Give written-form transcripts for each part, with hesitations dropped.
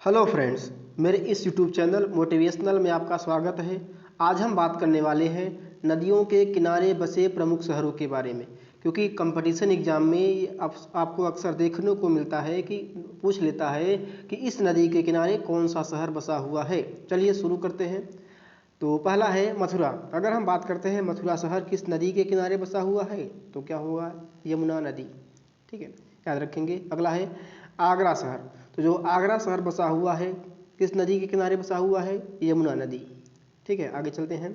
Hello friends, मेरे इस YouTube channel motivational में आपका स्वागत है। आज हम बात करने वाले हैं नदियों के किनारे बसे प्रमुख शहरों के बारे में, क्योंकि कंपटीशन एग्जाम में आपको अक्सर देखने को मिलता है कि पूछ लेता है कि इस नदी के किनारे कौन सा शहर बसा हुआ है। चलिए शुरू करते हैं। तो पहला है मथुरा। अगर हम बात करते हैं मथुरा शहर किस नदी के किनारे बसा हुआ है, तो क्या होगा? यमुना नदी। ठीक है, याद रखेंगे। अगला है आगरा शहर। तो जो आगरा शहर बसा हुआ है किस नदी के किनारे बसा हुआ है? यमुना नदी। ठीक है, आगे चलते हैं।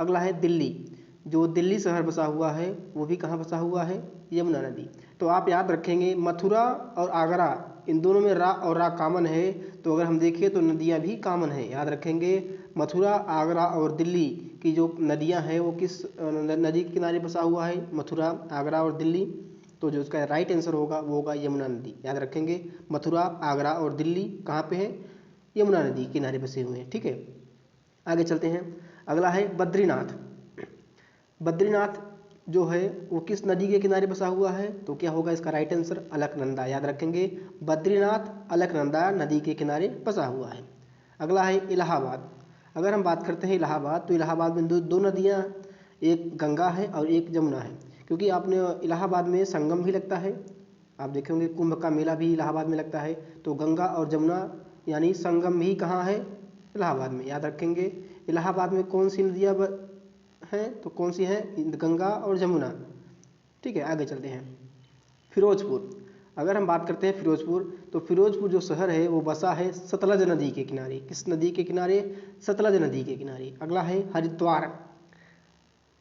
अगला है दिल्ली। जो दिल्ली शहर बसा हुआ है वो भी कहाँ बसा हुआ है? यमुना नदी। तो आप याद रखेंगे मथुरा और आगरा, इन दोनों में रा और रा कॉमन है। तो अगर हम देखें तो नदियाँ भी कॉमन है। याद रखेंगे मथुरा, आगरा और दिल्ली की जो नदियाँ हैं वो किस नदी के किनारे बसा हुआ है? मथुरा, आगरा और दिल्ली। तो जो उसका राइट आंसर होगा वो होगा यमुना नदी। याद रखेंगे मथुरा, आगरा और दिल्ली कहाँ पे है? यमुना नदी किनारे बसे हुए हैं। ठीक है, आगे चलते हैं। अगला है बद्रीनाथ। बद्रीनाथ जो है वो किस नदी के किनारे बसा हुआ है? तो क्या होगा इसका राइट आंसर? अलकनंदा। याद रखेंगे बद्रीनाथ अलकनंदा नदी के किनारे बसा हुआ है। अगला है इलाहाबाद। अगर हम बात करते हैं इलाहाबाद, तो इलाहाबाद में दो नदियाँ, एक गंगा है और एक जमुना है। क्योंकि आपने इलाहाबाद में संगम भी लगता है, आप देखे होंगे कुंभ का मेला भी इलाहाबाद में लगता है। तो गंगा और जमुना यानी संगम भी कहाँ है? इलाहाबाद में। याद रखेंगे इलाहाबाद में कौन सी नदियाँ हैं? तो कौन सी हैं? गंगा और जमुना। ठीक है, आगे चलते हैं। फिरोजपुर। अगर हम बात करते हैं फिरोजपुर, तो फिरोजपुर जो शहर है वो बसा है सतलज नदी के किनारे। किस नदी के किनारे? सतलज नदी के किनारे। अगला है हरिद्वार।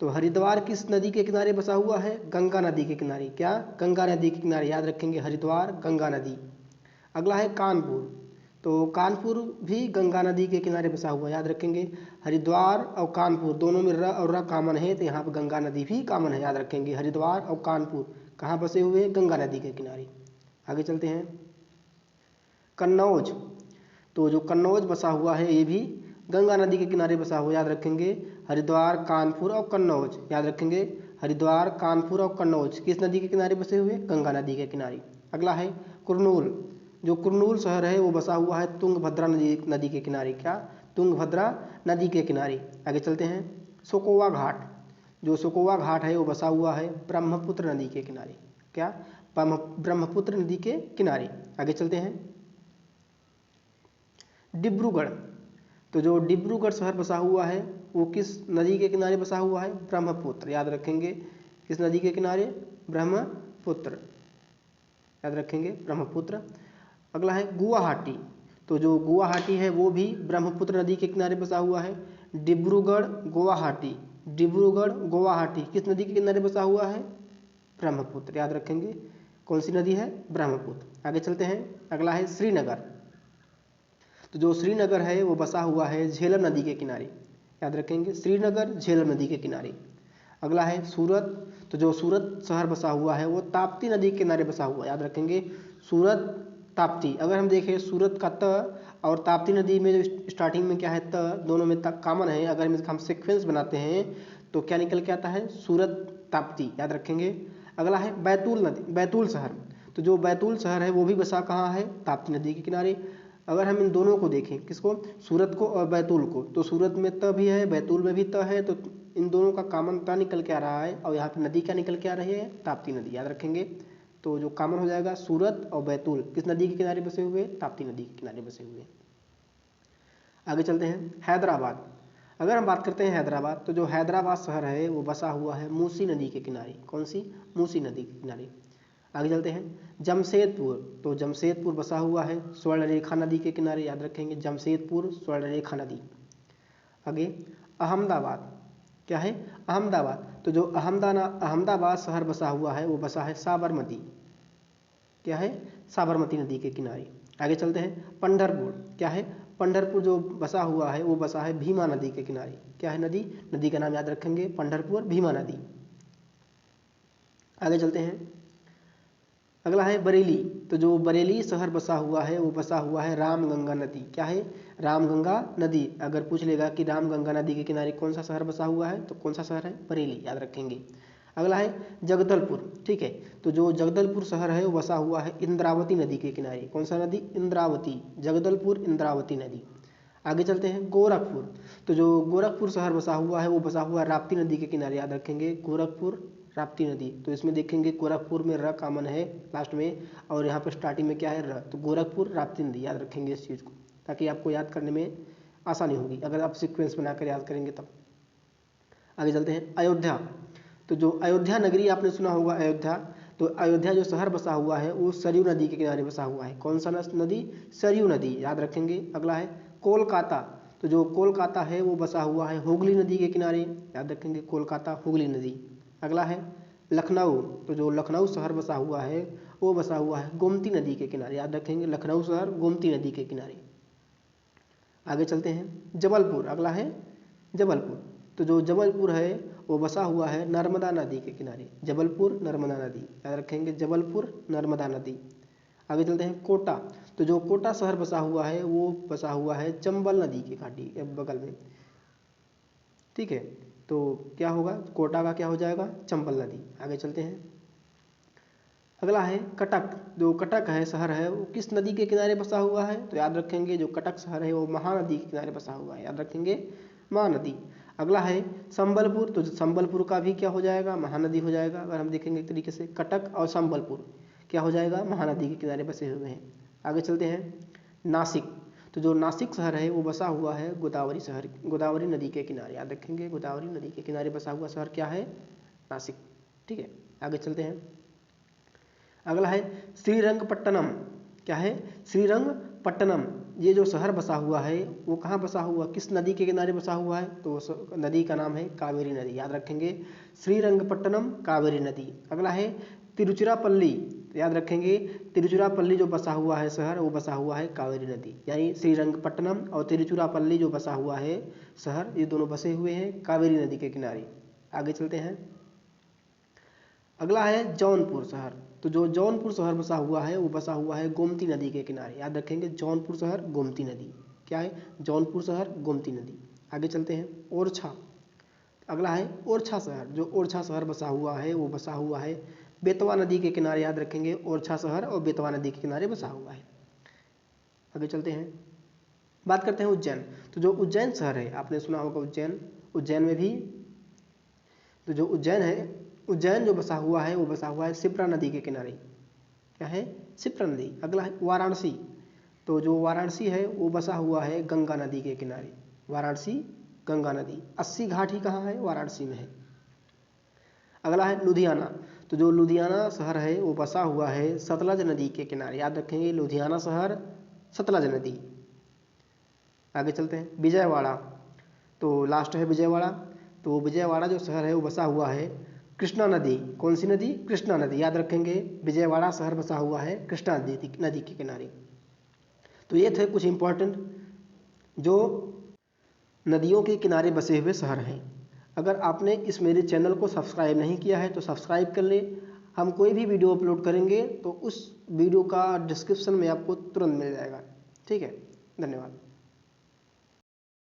तो हरिद्वार किस नदी के किनारे बसा हुआ है? गंगा नदी के किनारे। क्या? गंगा नदी के किनारे। याद रखेंगे हरिद्वार गंगा नदी। अगला है कानपुर। तो कानपुर भी गंगा नदी के किनारे बसा हुआ है। याद रखेंगे हरिद्वार और कानपुर दोनों में र और र कॉमन है, तो यहाँ पर गंगा नदी भी कॉमन है। याद रखेंगे हरिद्वार और कानपुर कहाँ बसे हुए हैं? गंगा नदी के किनारे। आगे चलते हैं। कन्नौज। तो जो कन्नौज बसा हुआ है ये भी गंगा नदी के किनारे बसा हुआ। याद रखेंगे हरिद्वार, कानपुर और कन्नौज। याद रखेंगे हरिद्वार, कानपुर और कन्नौज किस नदी के किनारे बसे हुए? गंगा नदी के किनारे। अगला है कुरनूल। जो कुरनूल शहर है वो बसा हुआ है तुंगभद्रा नदी के किनारे। क्या? तुंगभद्रा नदी के किनारे। आगे चलते हैं। सोकोवा घाट। जो सोकोवा घाट है वो बसा हुआ है ब्रह्मपुत्र नदी के किनारे। क्या? ब्रह्मपुत्र नदी के किनारे। आगे चलते हैं। डिब्रूगढ़। तो जो डिब्रूगढ़ शहर बसा हुआ है वो किस नदी के किनारे बसा हुआ है? ब्रह्मपुत्र। याद रखेंगे किस नदी के किनारे? ब्रह्मपुत्र। याद रखेंगे ब्रह्मपुत्र। अगला है गुवाहाटी। तो जो गुवाहाटी है वो भी ब्रह्मपुत्र नदी के किनारे बसा हुआ है। डिब्रूगढ़ गुवाहाटी, डिब्रूगढ़ गुवाहाटी किस नदी के किनारे बसा हुआ है? ब्रह्मपुत्र। याद रखेंगे कौन सी नदी है? ब्रह्मपुत्र। आगे चलते हैं। अगला है श्रीनगर। तो जो श्रीनगर है वो बसा हुआ है झेलम नदी के किनारे। याद रखेंगे श्रीनगर झेलम नदी के किनारे। अगला है सूरत। तो जो सूरत शहर बसा हुआ है वो ताप्ती नदी के किनारे बसा हुआ है। याद रखेंगे सूरत ताप्ती। अगर हम देखें सूरत का त और ताप्ती नदी में जो स्टार्टिंग में क्या है? त, दोनों में कॉमन है। अगर हम सिक्वेंस बनाते हैं तो क्या निकल के आता है? सूरत ताप्ती। याद रखेंगे। अगला है बैतूल नदी, बैतूल शहर। तो जो बैतूल शहर है वो भी बसा कहाँ है? ताप्ती नदी के किनारे। अगर हम इन दोनों को देखें, किसको? सूरत को और बैतूल को, तो सूरत में त भी है, बैतूल में भी त है, तो इन दोनों का कॉमन त निकल के आ रहा है और यहाँ पे नदी क्या निकल के आ रही है? ताप्ती नदी। याद रखेंगे तो जो कॉमन हो जाएगा सूरत और बैतूल किस नदी के किनारे बसे हुए? ताप्ती नदी के किनारे बसे हुए। आगे चलते हैं। हैदराबाद। अगर हम बात करते हैं हैदराबाद, तो जो हैदराबाद शहर है वो बसा हुआ है मूसी नदी के किनारे। कौन सी? मूसी नदी के किनारे। आगे चलते हैं। जमशेदपुर। तो जमशेदपुर बसा हुआ है स्वर्णरेखा नदी के किनारे। याद रखेंगे जमशेदपुर स्वर्णरेखा नदी। आगे अहमदाबाद। क्या है? अहमदाबाद। तो जो अहमदाबाद शहर बसा हुआ है वो बसा है साबरमती। क्या है? साबरमती नदी के किनारे। आगे चलते हैं। पंढरपुर। क्या है? पंढरपुर जो बसा हुआ है वो बसा है भीमा नदी के किनारे। क्या है नदी? नदी का नाम याद रखेंगे पंढरपुर भीमा नदी। आगे चलते हैं। अगला है बरेली। तो जो बरेली शहर बसा हुआ है वो बसा हुआ है रामगंगा नदी। क्या है? रामगंगा नदी। अगर पूछ लेगा कि रामगंगा नदी के किनारे कौन सा शहर बसा हुआ है, तो कौन सा शहर है? बरेली। याद रखेंगे। अगला है जगदलपुर। ठीक है, तो जो जगदलपुर शहर है वो बसा हुआ है इंद्रावती नदी के किनारे। कौन सा नदी? इंद्रावती। जगदलपुर इंद्रावती नदी। आगे चलते हैं गोरखपुर। तो जो गोरखपुर शहर बसा हुआ है वो बसा हुआ है राप्ती नदी के किनारे। याद रखेंगे गोरखपुर राप्ती नदी। तो इसमें देखेंगे गोरखपुर में र कॉमन है लास्ट में, और यहाँ पर स्टार्टिंग में क्या है? र। तो गोरखपुर राप्ती नदी, याद रखेंगे इस चीज़ को, ताकि आपको याद करने में आसानी होगी अगर आप सीक्वेंस बनाकर याद करेंगे तब। आगे चलते हैं अयोध्या। तो जो अयोध्या नगरी आपने सुना होगा अयोध्या, तो अयोध्या जो शहर बसा हुआ है वो सरयू नदी के किनारे बसा हुआ है। कौन सा नदी? सरयू नदी, याद रखेंगे। अगला है कोलकाता। तो जो कोलकाता है वो बसा हुआ है हुगली नदी के किनारे। याद रखेंगे कोलकाता हुगली नदी। अगला है लखनऊ। तो जो लखनऊ शहर बसा हुआ है वो बसा हुआ है गोमती नदी के किनारे। याद रखेंगे लखनऊ शहर गोमती नदी के किनारे। आगे चलते हैं जबलपुर। अगला है जबलपुर। तो जो जबलपुर है वो बसा हुआ है नर्मदा नदी के किनारे। जबलपुर नर्मदा नदी, याद रखेंगे जबलपुर नर्मदा नदी। आगे चलते हैं कोटा। तो जो कोटा शहर बसा हुआ है वो बसा हुआ है चंबल नदी के घाटी के बगल में। ठीक है, तो क्या होगा? कोटा का क्या हो जाएगा? चंबल नदी। आगे चलते हैं, अगला है कटक। जो कटक है शहर है वो किस नदी के किनारे बसा हुआ है? तो याद रखेंगे जो कटक शहर है वो महानदी के किनारे बसा हुआ है। याद रखेंगे महानदी। अगला है संबलपुर। तो संबलपुर का भी क्या हो जाएगा? महानदी हो जाएगा। अगर हम देखेंगे एक तरीके से कटक और संबलपुर क्या हो जाएगा? महानदी के किनारे बसे हुए हैं। आगे चलते हैं नासिक। तो जो नासिक शहर है वो बसा हुआ है गोदावरी शहर, गोदावरी नदी के किनारे। याद रखेंगे गोदावरी नदी के किनारे बसा हुआ शहर क्या है? नासिक। ठीक है, आगे चलते हैं, अगला है श्रीरंगपट्टनम। क्या है? श्रीरंगपट्टनम। ये जो शहर बसा हुआ है वो कहाँ बसा हुआ, किस नदी के किनारे बसा हुआ है? तो नदी का नाम है कावेरी नदी। याद रखेंगे श्रीरंगपट्टनम कावेरी नदी। अगला है तिरुचिरापल्ली। याद रखेंगे तिरुचिरापल्ली जो बसा हुआ है शहर वो बसा हुआ है कावेरी नदी। यानी श्रीरंगपट्टनम और तिरुचिरापल्ली जो बसा हुआ है शहर, ये दोनों बसे हुए हैं कावेरी नदी के किनारे। आगे चलते हैं, अगला है जौनपुर शहर। तो जो जौनपुर शहर बसा हुआ है वो बसा हुआ है गोमती नदी के किनारे। याद रखेंगे जौनपुर शहर गोमती नदी। क्या है? जौनपुर शहर गोमती नदी। आगे चलते हैं ओरछा। अगला है ओरछा शहर। जो ओरछा शहर बसा हुआ है वो बसा हुआ है बेतवा नदी के किनारे। याद रखेंगे ओरछा शहर और बेतवा नदी के किनारे बसा हुआ है। आगे चलते हैं, बात करते हैं उज्जैन। तो जो उज्जैन शहर है आपने सुना होगा उज्जैन, उज्जैन में भी तो जो उज्जैन है, उज्जैन जो बसा हुआ है वो बसा हुआ है शिप्रा नदी के किनारे। क्या है? शिप्रा नदी। अगला है वाराणसी। तो जो वाराणसी है वो बसा हुआ है गंगा नदी के किनारे। वाराणसी गंगा नदी। 80 घाट ही कहाँ है? वाराणसी में है। अगला है लुधियाना। तो जो लुधियाना शहर है वो बसा हुआ है सतलज नदी के किनारे। याद रखेंगे लुधियाना शहर सतलज नदी। आगे चलते हैं विजयवाड़ा। तो लास्ट है विजयवाड़ा। तो विजयवाड़ा जो शहर है वो बसा हुआ है कृष्णा नदी। कौन सी नदी? कृष्णा नदी। याद रखेंगे विजयवाड़ा शहर बसा हुआ है कृष्णा नदी के किनारे। तो ये थे कुछ इंपॉर्टेंट जो नदियों के किनारे बसे हुए शहर हैं। अगर आपने इस मेरे चैनल को सब्सक्राइब नहीं किया है तो सब्सक्राइब कर ले। हम कोई भी वीडियो अपलोड करेंगे तो उस वीडियो का डिस्क्रिप्शन में आपको तुरंत मिल जाएगा। ठीक है, धन्यवाद।